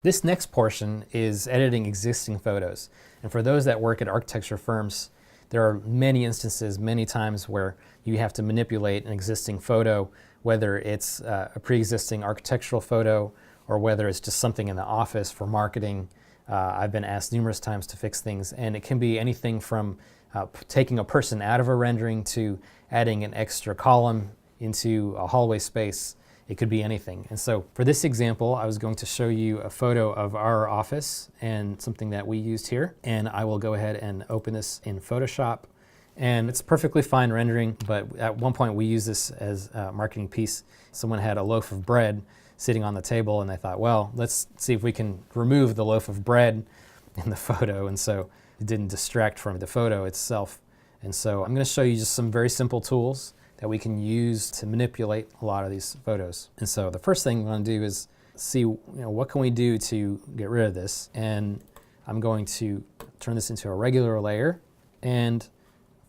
This next portion is editing existing photos. And for those that work at architecture firms, there are many instances, many times where you have to manipulate an existing photo, whether it's a pre-existing architectural photo or whether it's just something in the office for marketing. I've been asked numerous times to fix things, and it can be anything from taking a person out of a rendering to adding an extra column into a hallway space. It could be anything. And so for this example, I was going to show you a photo of our office and something that we used here. And I will go ahead and open this in Photoshop. And it's perfectly fine rendering, but at one point we used this as a marketing piece. Someone had a loaf of bread sitting on the table, and they thought, well, let's see if we can remove the loaf of bread in the photo. And so it didn't distract from the photo itself. And so I'm going to show you just some very simple tools that we can use to manipulate a lot of these photos. And so the first thing we're going to do is see, what can we do to get rid of this. And I'm going to turn this into a regular layer. And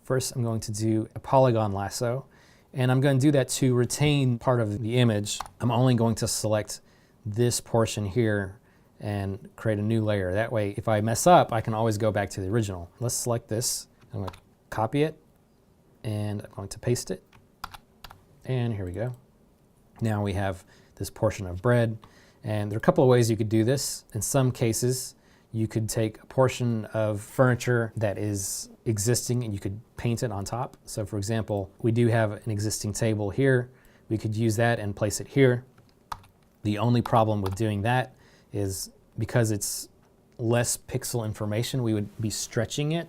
first I'm going to do a polygon lasso. And I'm going to do that to retain part of the image. I'm only going to select this portion here and create a new layer. That way, if I mess up, I can always go back to the original. Let's select this. I'm going to copy it, and I'm going to paste it. And here we go. Now we have this portion of bread. And there are a couple of ways you could do this. In some cases, you could take a portion of furniture that is existing and you could paint it on top. So for example, we do have an existing table here. We could use that and place it here. The only problem with doing that is because it's less pixel information, we would be stretching it.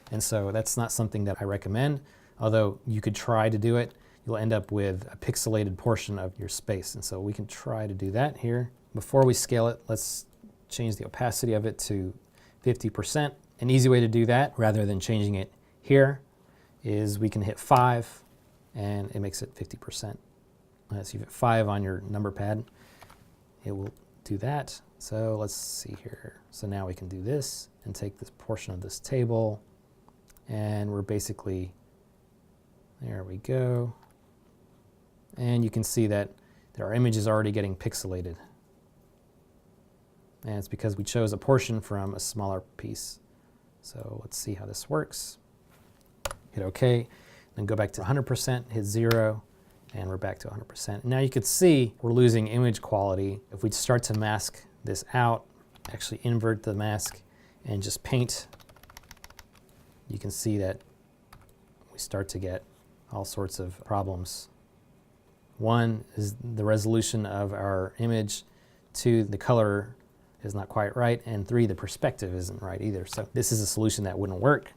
And so that's not something that I recommend. Although you could try to do it, you'll end up with a pixelated portion of your space. And so we can try to do that here. Before we scale it, let's change the opacity of it to 50%. An easy way to do that, rather than changing it here, is we can hit 5 and it makes it 50%. So you hit 5 on your number pad, it will do that. So let's see here. So now we can do this and take this portion of this table, and we're basically, there we go. And you can see that our image is already getting pixelated. And it's because we chose a portion from a smaller piece. So let's see how this works. Hit OK, then go back to 100%, hit 0, and we're back to 100%. Now you could see we're losing image quality. If we start to mask this out, actually invert the mask and just paint, you can see that we start to get all sorts of problems. One is the resolution of our image, 2, the color is not quite right, and 3, the perspective isn't right either. So this is a solution that wouldn't work.